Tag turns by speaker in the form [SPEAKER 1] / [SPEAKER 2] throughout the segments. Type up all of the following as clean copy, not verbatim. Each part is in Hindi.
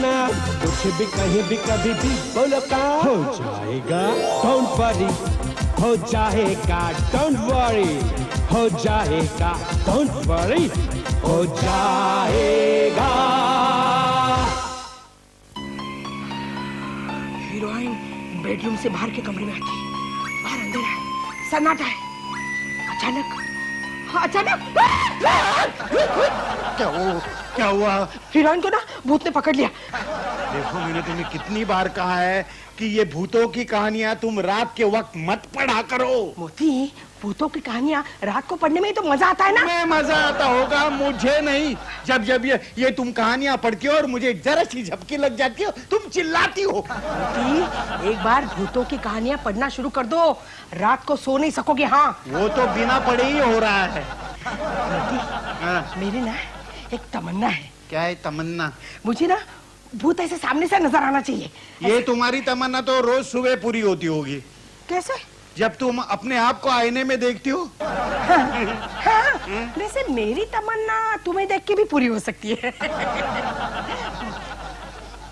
[SPEAKER 1] डरना, कुछ भी कहीं भी कभी भी बोलो काम हो जाएगा। डोंट वरी, हो जाएगा। डोंट वरी, हो जाएगा। डोंट वरी, हो जाएगा।
[SPEAKER 2] हीरोइन बेडरूम से बाहर के कमरे में आती है। बाहर अंधेरा है, सन्नाटा है। अचानक
[SPEAKER 3] क्या हुआ?
[SPEAKER 2] हीरोइन को ना भूत ने पकड़ लिया।
[SPEAKER 3] देखो, मैंने तुम्हें कितनी बार कहा है कि ये भूतों की कहानियां तुम रात के वक्त मत पढ़ा करो।
[SPEAKER 2] मोती, भूतों की कहानियां रात को पढ़ने में ही तो मजा आता है ना।
[SPEAKER 3] मैं मजा आता होगा, मुझे नहीं। जब जब ये तुम कहानियां पढ़ती हो और मुझे जरा सी झपकी लग जाती हो, तुम चिल्लाती हो।
[SPEAKER 2] मोती, एक बार भूतों की कहानियां पढ़ना शुरू कर दो, रात को सो नहीं सकोगे। हाँ,
[SPEAKER 3] वो तो बिना पढ़े ही हो रहा है।
[SPEAKER 2] मोती, मेरी ना एक तमन्ना है।
[SPEAKER 3] क्या है तमन्ना?
[SPEAKER 2] मुझे ना भूत ऐसे सामने से नजर आना चाहिए।
[SPEAKER 3] ये तुम्हारी तमन्ना तो रोज सुबह पूरी होती होगी।
[SPEAKER 2] कैसे?
[SPEAKER 3] जब तुम अपने आप को आईने में देखती हो।
[SPEAKER 2] हाँ, वैसे मेरी तमन्ना तुम्हें देख के भी पूरी हो सकती है।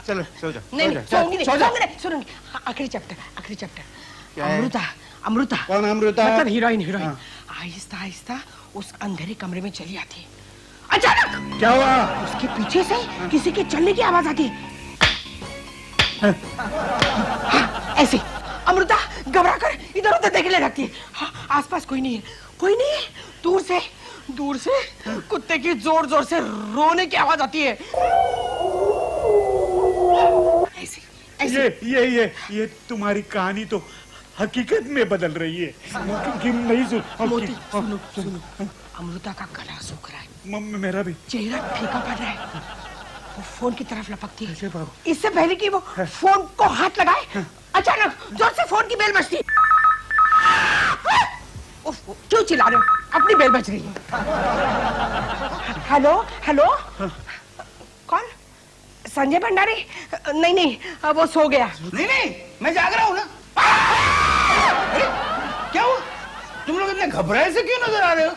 [SPEAKER 3] चलो सो जाओ।
[SPEAKER 2] नहीं, सुनूंगी। आखिरी चैप्टर। अमृता।
[SPEAKER 3] कौन अमृता?
[SPEAKER 2] मतलब हीरोइन। आहिस्ता आहिस्ता उस अंधेरे कमरे में चली आती है। अचानक
[SPEAKER 3] क्या हुआ?
[SPEAKER 2] उसके पीछे से किसी के चलने की आवाज आती है। ऐसे अमृता घबरा कर इधर उधर देखने लगती है। हाँ, आसपास कोई नहीं है। दूर से कुत्ते की जोर जोर से रोने की आवाज आती है। ऐसे
[SPEAKER 3] ये तुम्हारी कहानी तो हकीकत में बदल रही है। नहीं
[SPEAKER 2] सुनो। अमृता का गला सूख रहा है।
[SPEAKER 3] मेरा भी
[SPEAKER 2] चेहरा फीका पड़ रहा है। वो फोन की तरफ लपकती है। इससे पहले कि वो फोन को हाथ लगाए, अचानक जोर से फोन की बेल बजती है। क्यों चिल्ला रहे हो? अपनी बेल बज रही है। हेलो। कौन? संजय भंडारी? नहीं, वो सो गया।
[SPEAKER 4] नहीं, मैं जाग रहा हूँ ना। क्या हुआ? तुम लोग इतने घबराए से क्यों नजर आ रहे हो?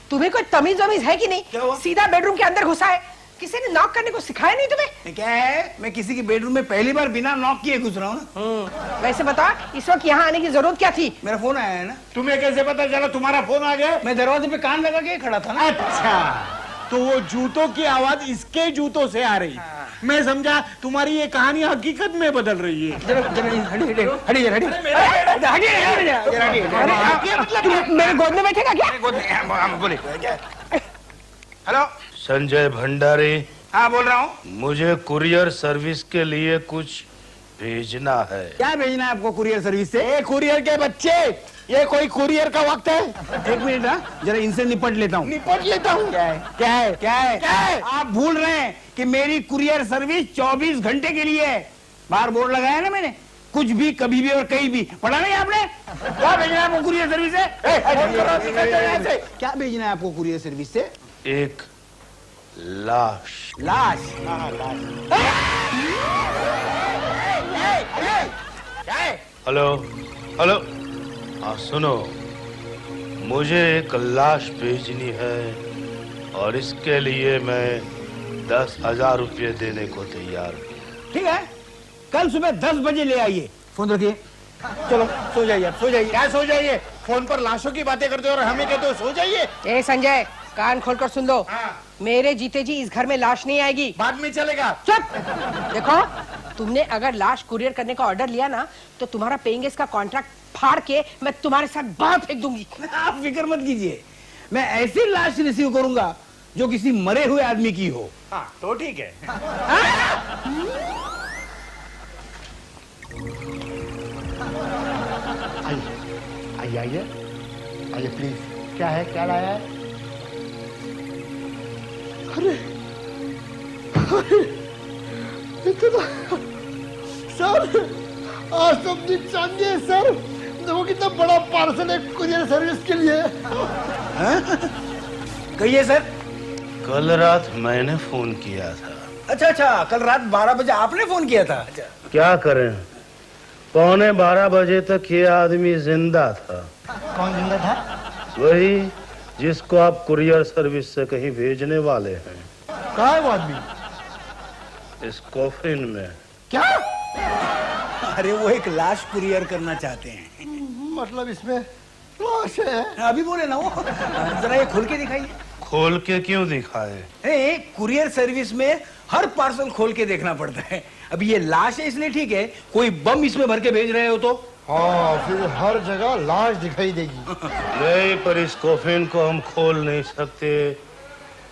[SPEAKER 2] तुम्हें कोई तमीज है कि नहीं?
[SPEAKER 4] क्या हुआ?
[SPEAKER 2] सीधा बेडरूम के अंदर घुसा है। किसी ने नॉक करने को सिखाया नहीं तुम्हें?
[SPEAKER 4] क्या है, मैं किसी के बेडरूम में पहली बार बिना नॉक किए घुस रहा हूँ ना।
[SPEAKER 2] वैसे बताओ, इस वक्त यहाँ आने की जरूरत क्या थी?
[SPEAKER 4] मेरा फोन आया है ना।
[SPEAKER 3] तुम्हें कैसे पता चला तुम्हारा फोन आ गया?
[SPEAKER 4] मैं दरवाजे पे कान लगा के खड़ा था ना।
[SPEAKER 3] अच्छा, तो वो जूतों की आवाज इसके जूतों से आ रही। मैं समझा तुम्हारी ये कहानी हकीकत में बदल रही है।
[SPEAKER 2] मेरे गोद में बैठेगा क्या?
[SPEAKER 4] बोले। हेलो,
[SPEAKER 5] संजय भंडारी।
[SPEAKER 4] हाँ, बोल रहा हूँ।
[SPEAKER 5] मुझे कुरियर सर्विस के लिए कुछ भेजना है।
[SPEAKER 4] क्या भेजना है आपको कुरियर सर्विस से?
[SPEAKER 3] ए कुरियर के बच्चे, ये कोई कुरियर का वक्त है?
[SPEAKER 4] एक मिनट, जरा इनसे निपट लेता हूँ। क्या है? आप भूल रहे हैं कि मेरी कुरियर सर्विस 24 घंटे के लिए है। बाहर बोर्ड लगाया ना मैंने, कुछ भी कभी भी और कहीं भी। पढ़ा नहीं आपने? क्या भेजना है आपको कुरियर सर्विस से? क्या भेजना है आपको कुरियर सर्विस से?
[SPEAKER 5] एक लाश। हेलो। हाँ सुनो, मुझे एक लाश भेजनी है और इसके लिए मैं 10,000 रुपये देने को तैयार हूँ।
[SPEAKER 4] ठीक है, कल सुबह 10 बजे ले आइए। फोन रखिए। चलो सो जाइए। आप सो जाइए।
[SPEAKER 3] क्या सो जाइए? फोन पर लाशों की बातें करते हो और हमें कहते हो सो जाइए।
[SPEAKER 2] ए संजय, कान खोलकर सुन लो। मेरे जीते जी इस घर में लाश नहीं आएगी।
[SPEAKER 3] बाद में चलेगा।
[SPEAKER 2] चुप। देखो, तुमने अगर लाश कुरियर करने का ऑर्डर लिया ना, तो तुम्हारा पेइंग गेस्ट का कॉन्ट्रैक्ट फाड़ के मैं तुम्हारे साथ बाहर फेंक दूंगी।
[SPEAKER 4] आप फिक्र मत कीजिए, मैं ऐसी लाश रिसीव करूंगा जो किसी मरे हुए आदमी की हो।
[SPEAKER 3] हाँ, तो ठीक है। आइए प्लीज। क्या है? क्या लाया है? अरे सर, आज तो दिन चाहिए सर। देखो कितना बड़ा पार्सल है कुरियर सर्विस के लिए।
[SPEAKER 4] कहिए सर।
[SPEAKER 5] कल रात मैंने फोन किया था।
[SPEAKER 4] अच्छा, कल रात 12 बजे आपने फोन किया था? अच्छा,
[SPEAKER 5] क्या करें, 11:15 बजे तक ये आदमी जिंदा था।
[SPEAKER 3] कौन जिंदा था?
[SPEAKER 5] वही जिसको आप कुरियर सर्विस से कहीं भेजने वाले हैं।
[SPEAKER 3] कहाँ है वो आदमी?
[SPEAKER 5] इस कॉफिन में।
[SPEAKER 4] क्या? अरे वो एक लाश कुरियर करना चाहते हैं।
[SPEAKER 6] मतलब इसमें लाश है?
[SPEAKER 4] अभी बोले ना वो। जरा ये खोल के दिखाइए।
[SPEAKER 5] खोल के क्यों दिखाए?
[SPEAKER 4] कुरियर सर्विस में हर पार्सल खोल के देखना पड़ता है। अभी ये लाश है इसलिए ठीक है, कोई बम इसमें भर के भेज रहे हो तो
[SPEAKER 6] हाँ, फिर हर जगह लाश दिखाई देगी।
[SPEAKER 5] नहीं, पर इस कॉफिन को हम खोल नहीं सकते,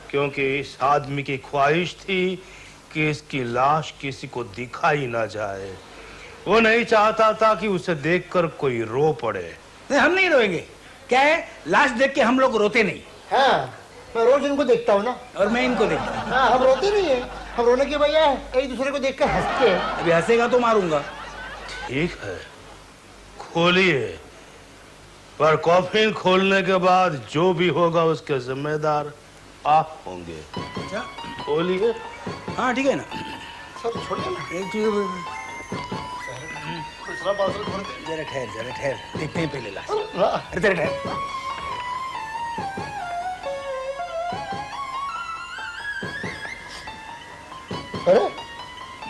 [SPEAKER 5] क्योंकि इस आदमी की ख्वाहिश थी कि इसकी लाश किसी को दिखाई ना जाए। वो नहीं चाहता था कि उसे देखकर कोई रो पड़े।
[SPEAKER 4] नहीं, हम नहीं रोएंगे। क्या है, लाश देख के हम लोग रोते नहीं।
[SPEAKER 6] हाँ, मैं रोज इनको देखता हूँ ना।
[SPEAKER 4] और मैं इनको देखता हूँ।
[SPEAKER 6] हाँ, हम रोते नहीं है, हम रोने के बजाय एक दूसरे को देखकर हंसते हैं।
[SPEAKER 4] अभी हंसेगा तो मारूंगा।
[SPEAKER 5] ठीक है, खोलिए, पर कॉफिन खोलने के बाद जो भी होगा उसके जिम्मेदार आप होंगे।
[SPEAKER 4] अच्छा,
[SPEAKER 5] खोलिए।
[SPEAKER 4] हाँ ठीक है ना।
[SPEAKER 6] सब छोड़िए ना।
[SPEAKER 4] एक चीज
[SPEAKER 6] दूसरा पार्सल खोल दे।
[SPEAKER 4] जरा ठहर, देखते हैं पहले लाश।
[SPEAKER 6] हाँ।
[SPEAKER 4] अरे जरा ठहर।
[SPEAKER 6] अरे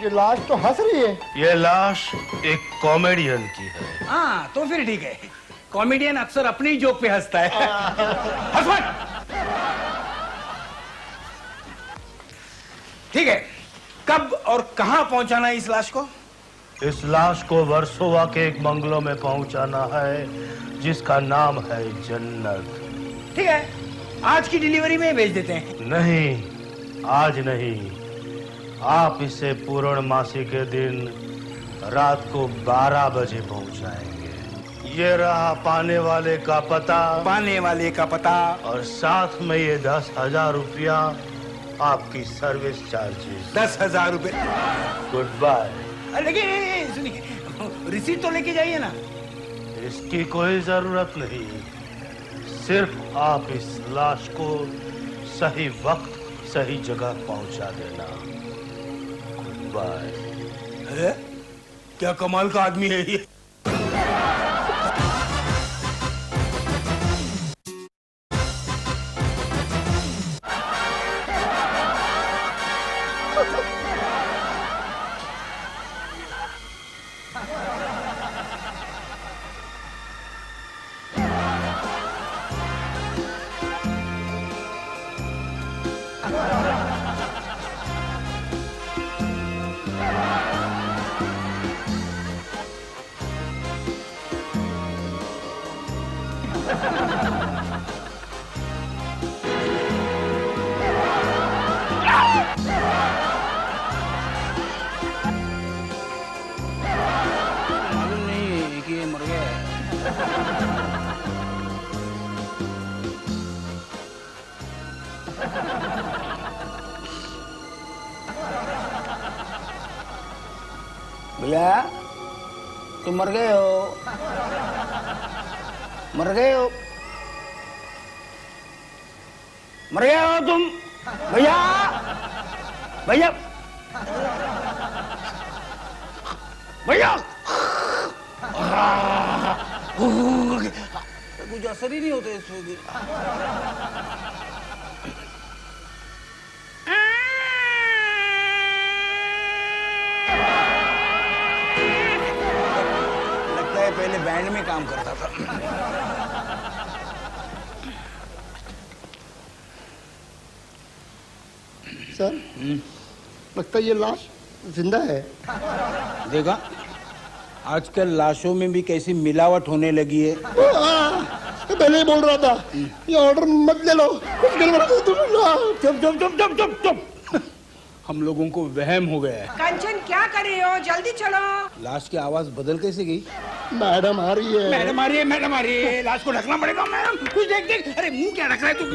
[SPEAKER 6] ये लाश तो हंस रही है।
[SPEAKER 5] ये लाश एक कॉमेडियन की है।
[SPEAKER 4] हाँ तो फिर ठीक है। कॉमेडियन अक्सर अपने ही जोक पे हंसता है। हंस मत। ठीक है, कब और कहां पहुंचाना है इस लाश को?
[SPEAKER 5] इस लाश को वर्सोवा के एक बंगलो में पहुंचाना है, जिसका नाम है जन्नत।
[SPEAKER 4] ठीक है, आज की डिलीवरी में भेज देते हैं।
[SPEAKER 5] नहीं, आज नहीं, आप इसे पूर्णमासी के दिन रात को 12 बजे पहुंचाएंगे। ये रहा पाने वाले का पता, और साथ में ये 10,000 रुपया आपकी सर्विस चार्जेस।
[SPEAKER 4] 10,000 रुपए।
[SPEAKER 5] Goodbye.
[SPEAKER 4] लेकिन सुनिए, रिसीट तो लेके जाइए ना।
[SPEAKER 5] इसकी कोई जरूरत नहीं, सिर्फ आप इस लाश को सही वक्त सही जगह पहुंचा देना। Goodbye.
[SPEAKER 4] क्या कमाल का आदमी है ये। मालूम नहीं कि ये मर गया है। भैया तुम मर गए हो, मर गए हो तुम। भैया भैया भैया, कुछ असर ही नहीं होता इसमें। लगता है पहले बैंड में काम करता था।
[SPEAKER 6] सर, लगता है ये लाश जिंदा है।
[SPEAKER 4] देखा, आजकल लाशों में भी कैसी मिलावट होने लगी है।
[SPEAKER 6] पहले ही बोल रहा था ये ऑर्डर मत ले लो, कुछ गड़बड़ है तो
[SPEAKER 4] चुप चुप चुप चुप चुप चुप। हम लोगों को वहम हो गया है।
[SPEAKER 2] कंचन क्या कर रही हो, जल्दी चलो।
[SPEAKER 4] लाश की आवाज बदल कैसे गई?
[SPEAKER 6] मैडम आ रही है।
[SPEAKER 4] मैडम आ रही है। लाश को ढकना पड़ेगा। मैडम कुछ देख। अरे मुंह क्या ढक रहा है तू?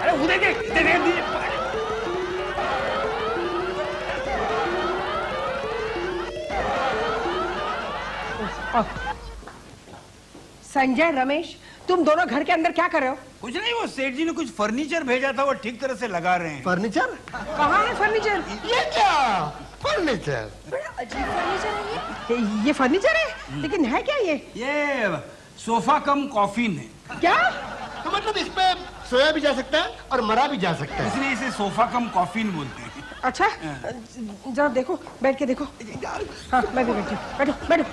[SPEAKER 4] अरे उधर देख।
[SPEAKER 2] संजय, रमेश, तुम दोनों घर के अंदर क्या कर रहे हो?
[SPEAKER 4] कुछ नहीं, वो सेठ जी ने कुछ फर्नीचर भेजा था, वो ठीक तरह से लगा रहे हैं।
[SPEAKER 6] फर्नीचर?
[SPEAKER 2] कहाँ है फर्नीचर?
[SPEAKER 6] ये क्या फर्नीचर?
[SPEAKER 2] बड़ा अजीब फर्नीचर है ये फर्नीचर है, लेकिन है क्या ये?
[SPEAKER 4] ये सोफा कम कॉफिन है।
[SPEAKER 2] क्या?
[SPEAKER 6] तो मतलब इस पे सोया भी जा सकता है और मरा भी जा सकता है।
[SPEAKER 4] इसलिए इसे सोफा कम कॉफिन बोलते हैं।
[SPEAKER 2] अच्छा जरा देखो, बैठ के देखो। हाँ मैं भी बैठी हूँ, बैठो बैठो।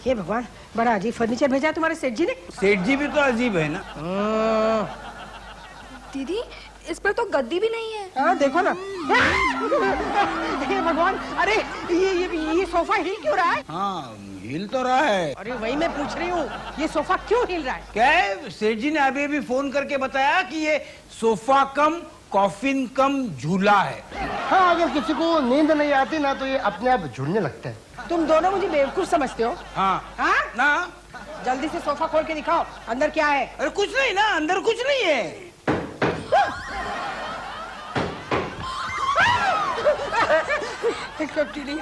[SPEAKER 2] हे भगवान, बड़ा अजीब फर्नीचर भेजा है तुम्हारे सेठ जी ने।
[SPEAKER 4] सेठ जी भी तो अजीब है ना।
[SPEAKER 7] दीदी इस पर तो गद्दी भी नहीं है।
[SPEAKER 2] हाँ देखो ना। हे भगवान, अरे ये सोफा हिल क्यों रहा है?
[SPEAKER 4] हाँ हिल तो रहा है।
[SPEAKER 2] अरे वही मैं पूछ रही हूँ, ये सोफा क्यों हिल रहा है?
[SPEAKER 4] क्या है, सेठ जी ने अभी अभी फोन करके बताया कि ये सोफा कम कॉफिन कम झूला है।
[SPEAKER 6] हाँ, अगर किसी को नींद नहीं आती ना तो ये अपने आप झूलने लगता है।
[SPEAKER 2] तुम दोनों मुझे बेवकूफ समझते हो?
[SPEAKER 4] हाँ
[SPEAKER 2] हाँ
[SPEAKER 4] ना।
[SPEAKER 2] जल्दी से सोफा खोल के दिखाओ, अंदर क्या है?
[SPEAKER 4] अरे कुछ नहीं ना, अंदर कुछ नहीं है।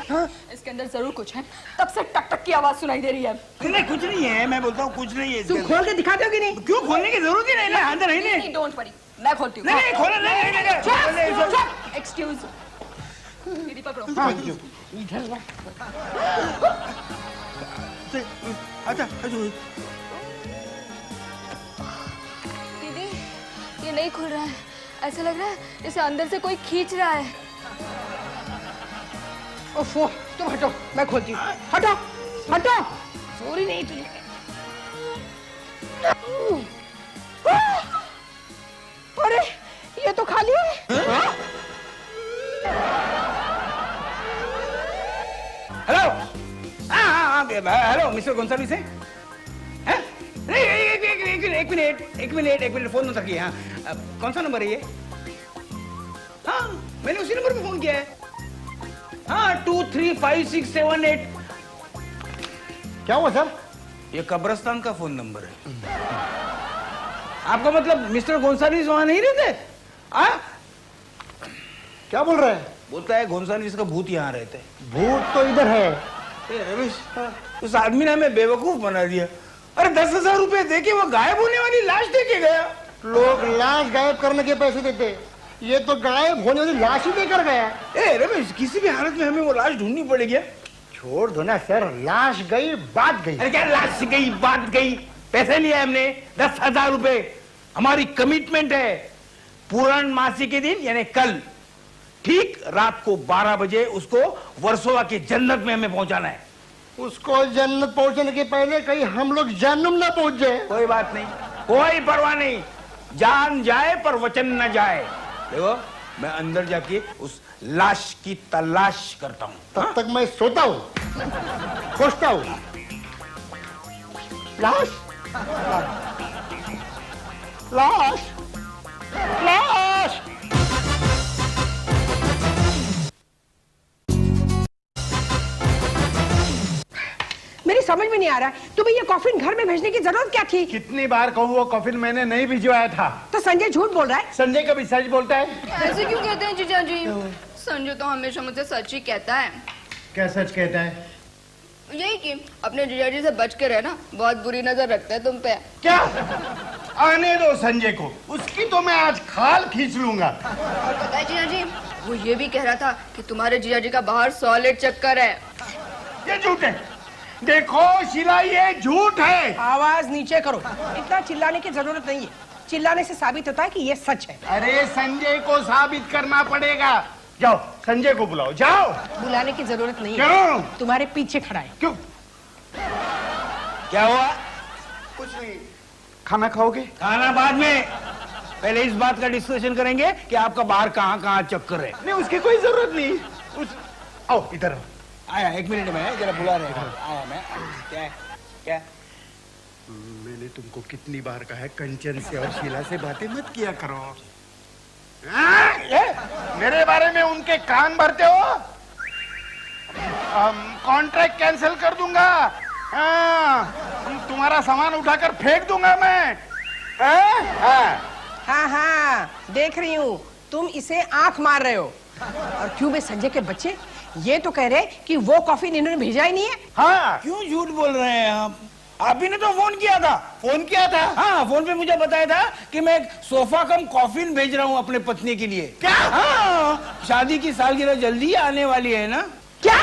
[SPEAKER 2] हाँ?
[SPEAKER 7] इसके अंदर जरूर कुछ है, तब से टक टक की आवाज सुनाई दे रही है।
[SPEAKER 4] नहीं कुछ नहीं है, मैं बोलता हूँ कुछ नहीं है।
[SPEAKER 2] तुम खोल के दिखा दोगे नहीं?
[SPEAKER 4] क्यों खोलने की जरूरत ही नहीं ना, अंदर है नहीं।
[SPEAKER 7] डोंट वरी, मैं खोलती हूँ।
[SPEAKER 4] नहीं खोला नहीं।
[SPEAKER 7] एक्सक्यूज दीदी पकड़ो।
[SPEAKER 4] अच्छा
[SPEAKER 7] दीदी ये नहीं खुल रहा है, ऐसा लग रहा है जैसे अंदर से कोई खींच रहा है।
[SPEAKER 2] ओफो, तुम हटो, मैं खोलती हूँ। हटो हटो, चोरी नहीं तुझे। अरे ये तो खाली है।
[SPEAKER 4] हेलो, हाँ हेलो मिस्टर गोंसाल्विस है? नहीं एक मिनट फोन मत रखिए। हाँ कौन सा नंबर है ये? हाँ मैंने उसी नंबर पे फोन किया है। हाँ 235678।
[SPEAKER 6] क्या हुआ सर?
[SPEAKER 4] ये कब्रिस्तान का फोन नंबर है। आपका मतलब मिस्टर गोंसाल्विस वहां नहीं रहते?
[SPEAKER 6] क्या बोल रहे हैं?
[SPEAKER 4] बोलता है गोंसाल्विस का भूत यहाँ रहते।
[SPEAKER 6] भूत तो इधर है।
[SPEAKER 4] रमेश, उस आदमी ने हमें बेवकूफ बना दिया। अरे 10,000 रुपए देके वो गायब होने वाली लाश देके गया।
[SPEAKER 6] लोग लाश गायब करने के पैसे देते, ये तो गायब होने वाली लाश ही देकर गया।
[SPEAKER 4] ए रमेश, किसी भी हालत में हमें वो लाश ढूंढनी पड़ेगी।
[SPEAKER 6] छोड़ दो ना सर, लाश गई बात गई।
[SPEAKER 4] अरे क्या लाश गई बात गई? पैसे लिए हमने 10,000 रुपए, हमारी कमिटमेंट है। पूर्णमासी के दिन यानी कल ठीक रात को 12 बजे उसको वर्सोवा के जन्नत में हमें पहुंचाना है।
[SPEAKER 6] उसको जन्नत पहुंचने के पहले कहीं हम लोग जहन्नुम ना पहुंच जाए।
[SPEAKER 4] कोई बात नहीं, कोई परवाह नहीं, जान जाए पर वचन न जाए। देखो मैं अंदर जाके उस लाश की तलाश करता हूँ।
[SPEAKER 6] तब तक मैं सोता हूँ, सोचता हूँ। लाश लाश लाश।
[SPEAKER 2] मेरी समझ में नहीं आ रहा है, तुम्हें ये कॉफिन घर में भेजने की जरूरत क्या थी?
[SPEAKER 3] कितनी बार कहूँ, वो कॉफिन मैंने नहीं भिजवाया था।
[SPEAKER 2] तो संजय झूठ बोल रहा है।
[SPEAKER 3] संजय कभी सच बोलता है?
[SPEAKER 7] ऐसे क्यों कहते हैं जीजा जी? संजय तो हमेशा मुझसे सच ही कहता है।
[SPEAKER 3] क्या सच कहता है?
[SPEAKER 7] यही कि अपने जीजा जी से बच के रहना, बहुत बुरी नजर रखता है तुम पे।
[SPEAKER 3] क्या? आने दो संजय को, उसकी तो मैं आज खाल खींच लूंगा।
[SPEAKER 7] और पता है जीजा जी, वो ये भी कह रहा था कि तुम्हारे जीजा जी का बाहर सॉलिड चक्कर है।
[SPEAKER 3] ये झूठ है। देखो शीला, ये झूठ है।
[SPEAKER 2] आवाज नीचे करो, इतना चिल्लाने की जरूरत नहीं है। चिल्लाने से साबित होता है कि ये सच है।
[SPEAKER 3] अरे संजय को साबित करना पड़ेगा। जाओ संजय को बुलाओ, जाओ।
[SPEAKER 2] बुलाने की जरूरत नहीं है,
[SPEAKER 3] क्यों?
[SPEAKER 2] तुम्हारे पीछे खड़ा है।
[SPEAKER 3] क्यों?
[SPEAKER 4] क्या हुआ?
[SPEAKER 3] कुछ नहीं। खाना खाओगे?
[SPEAKER 4] खाना बाद में, पहले इस बात का डिस्कशन करेंगे कि आपका बाहर कहाँ चक्कर है।
[SPEAKER 3] नहीं, उसकी कोई जरूरत नहीं। आओ इधर आओ।
[SPEAKER 4] आया, 1 मिनट में जरा बुला रहे हैं। आया मैं। क्या?
[SPEAKER 3] मैंने तुमको कितनी बार कहा है, कंचन से और शीला से बातें मत किया करो। मेरे बारे में उनके कान भरते हो? कॉन्ट्रैक्ट कैंसिल कर दूंगा। तुम्हारा सामान उठाकर फेंक दूंगा मैं।
[SPEAKER 2] हाँ देख रही हूँ, तुम इसे आंख मार रहे हो। और क्यों बे संजय के बच्चे ये तो कह रहे कि वो कॉफिन इन्होंने भेजा ही नहीं है।
[SPEAKER 4] हाँ क्यों झूठ बोल रहे हैं आप ही ने तो फोन किया था। हाँ फोन पे मुझे बताया था कि मैं एक सोफा कम कॉफिन भेज रहा हूँ अपने पत्नी के लिए।
[SPEAKER 3] क्या?
[SPEAKER 4] हाँ, शादी की सालगिरह जल्दी आने वाली है ना।
[SPEAKER 2] क्या?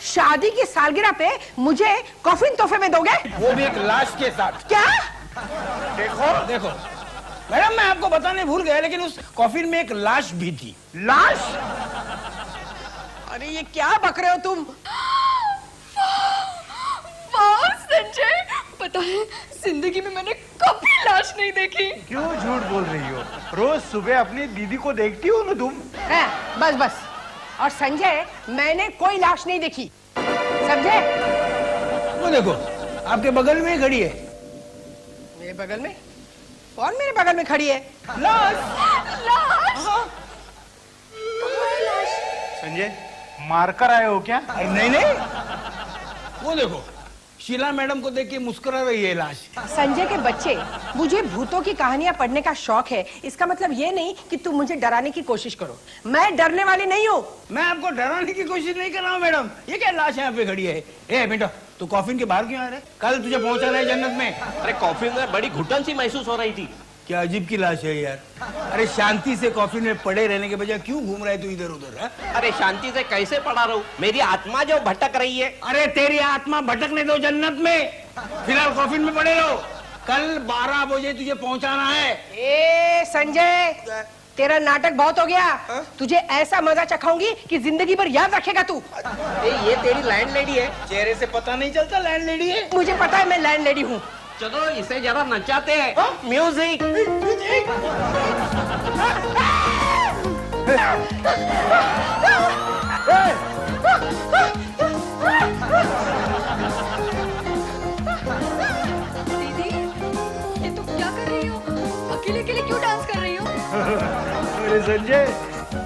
[SPEAKER 2] शादी की सालगिरह पे मुझे कॉफिन तोहफे में दोगे?
[SPEAKER 4] वो भी एक लाश के साथ।
[SPEAKER 2] क्या?
[SPEAKER 4] देखो देखो मैडम, मैं आपको बताने भूल गया, लेकिन उस कॉफिन में एक लाश भी थी।
[SPEAKER 2] लाश? अरे ये क्या बक रहे हो तुम?
[SPEAKER 7] वाह संजय, पता है जिंदगी में मैंने कभी लाश नहीं देखी।
[SPEAKER 3] क्यों झूठ बोल रही हो? रोज सुबह अपनी दीदी को देखती हो ना तुम?
[SPEAKER 2] बस बस। और संजय, मैंने कोई लाश नहीं देखी, समझे?
[SPEAKER 4] वो देखो आपके बगल में खड़ी है।
[SPEAKER 2] मेरे बगल में? कौन मेरे बगल में खड़ी है?
[SPEAKER 4] लाश।
[SPEAKER 7] लाश?
[SPEAKER 3] संजय, मारकर आए हो क्या?
[SPEAKER 4] नहीं नहीं, वो देखो शीला मैडम को देख के मुस्कुरा रही है लाश।
[SPEAKER 2] संजय के बच्चे, मुझे भूतों की कहानियां पढ़ने का शौक है, इसका मतलब ये नहीं कि तुम मुझे डराने की कोशिश करो। मैं डरने वाली नहीं हूँ।
[SPEAKER 4] मैं आपको डराने की कोशिश नहीं कर रहा हूँ मैडम। ये क्या लाश यहाँ पे खड़ी है? ए बेटा, तू कॉफिन के बाहर क्यों आ रहा है? कल तुझे पहुंचाना है जन्नत में।
[SPEAKER 8] अरे कॉफिन में बड़ी घुटन सी महसूस हो रही थी।
[SPEAKER 4] क्या अजीब की लाश है यार। अरे शांति से कॉफिन में पड़े रहने के बजाय क्यों घूम रहा है तू इधर उधर?
[SPEAKER 8] अरे शांति से कैसे पड़ा रहूं? मेरी आत्मा जो भटक रही है।
[SPEAKER 4] अरे तेरी आत्मा भटकने दो जन्नत में, फिलहाल कॉफिन में पड़े रहो। कल 12 बजे तुझे पहुंचाना है।
[SPEAKER 2] ए संजय, तेरा नाटक बहुत हो गया। तुझे ऐसा मजा चखाऊंगी कि जिंदगी भर याद रखेगा तू।
[SPEAKER 8] ये तेरी लैंडलेडी है।
[SPEAKER 4] चेहरे से पता नहीं चलता लैंडलेडी है।
[SPEAKER 2] मुझे पता है मैं लैंडलेडी हूँ।
[SPEAKER 8] चलो इसे जरा नचाते हैं। म्यूजिक।
[SPEAKER 7] दीदी, ये तुम क्या कर रही हो? अकेले अकेले क्यों डांस कर रही हो?
[SPEAKER 3] अरे संजय,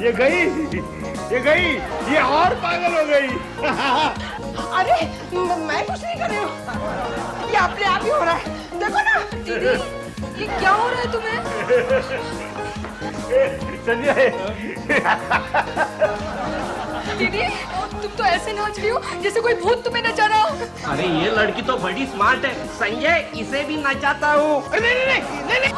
[SPEAKER 3] ये गई, ये और पागल हो गई।
[SPEAKER 2] अरे मैं कुछ नहीं कर रही हूँ, ये अपने आप ही हो रहा है, देखो ना।
[SPEAKER 7] दीदी, ये क्या हो रहा है तुम्हें?
[SPEAKER 3] संजय,
[SPEAKER 7] दीदी, तुम तो ऐसे नाच रही हो जैसे कोई भूत तुम्हें नचा रहा हो।
[SPEAKER 8] अरे ये लड़की तो बड़ी स्मार्ट है। संजय, इसे भी नचाता हूँ।
[SPEAKER 4] नहीं नहीं नहीं नहीं।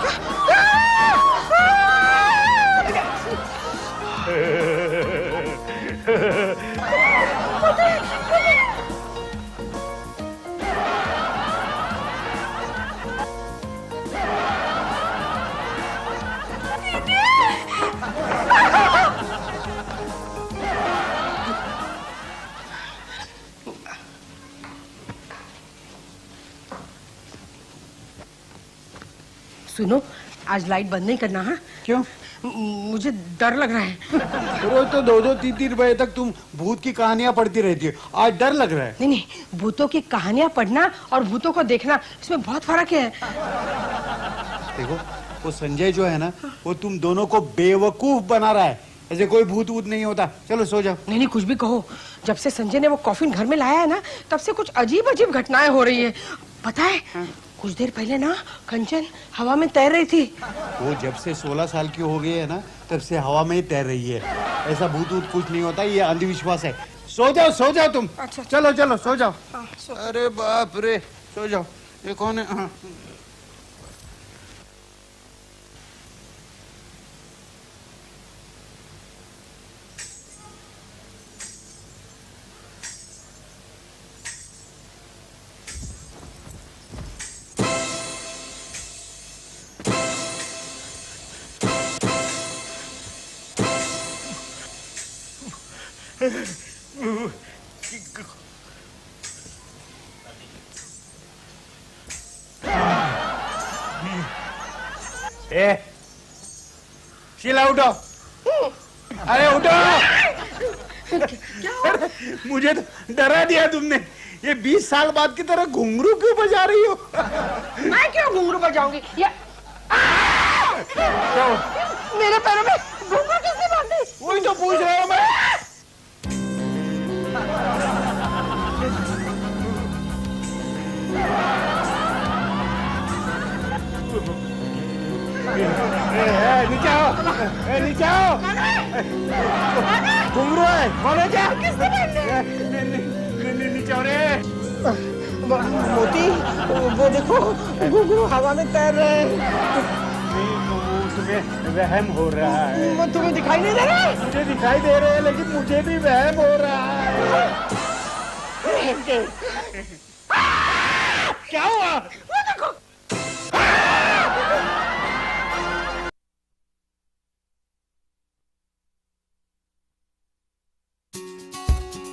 [SPEAKER 2] सुनो, आज लाइट बंद नहीं करना। हाँ,
[SPEAKER 3] क्यों?
[SPEAKER 2] मुझे डर लग रहा है।
[SPEAKER 3] रोज तो 2-2, 3-3 बजे तक तुम भूत की कहानियां पढ़ती रहती हो, आज डर लग रहा है?
[SPEAKER 2] नहीं नहीं, भूतों की कहानियां पढ़ना और भूतों को देखना, इसमें बहुत फर्क है।
[SPEAKER 3] देखो, वो संजय जो है ना, वो तुम दोनों को बेवकूफ बना रहा है। ऐसे कोई भूत वूत नहीं होता। चलो सो जाओ।
[SPEAKER 2] नहीं नहीं, कुछ भी कहो, जब से संजय ने वो कॉफिन घर में लाया है ना, तब से कुछ अजीब अजीब घटनाएं हो रही है। पता है, कुछ देर पहले ना कंचन हवा में तैर रही थी।
[SPEAKER 3] वो जब से 16 साल की हो गई है ना, तब से हवा में ही तैर रही है। ऐसा भूत वूत कुछ नहीं होता, ये अंधविश्वास है। सो जाओ तुम।
[SPEAKER 2] अच्छा।
[SPEAKER 3] चलो सो जाओ।
[SPEAKER 2] हाँ,
[SPEAKER 3] अरे बाप रे, सो जाओ। ये कौन है? हाँ। ए, शीला उठो। अरे उठो। मुझे तो डरा दिया तुमने। ये 20 साल बाद की तरह घुंघरू क्यों बजा रही हो?
[SPEAKER 2] मैं क्यों घुंघरू बजाऊंगी? ये मेरे पैरों में घुंघरू किसने बांध दी?
[SPEAKER 3] वही तो पूछ रहा हूं मैं। नीचे आओ। घुंघरू है, बोलो क्या?
[SPEAKER 2] किसने बांध दी?
[SPEAKER 3] नीचे आओ रे।
[SPEAKER 2] मोती, वो देखो, घुंघरू हवा में तैर रहे हैं।
[SPEAKER 3] तुम्हें वहम हो रहा है।
[SPEAKER 2] वो तुम्हें दिखाई नहीं दे रहा?
[SPEAKER 3] मुझे दिखाई दे रहे हैं, लेकिन मुझे भी वहम हो रहा है।
[SPEAKER 2] क्या हुआ?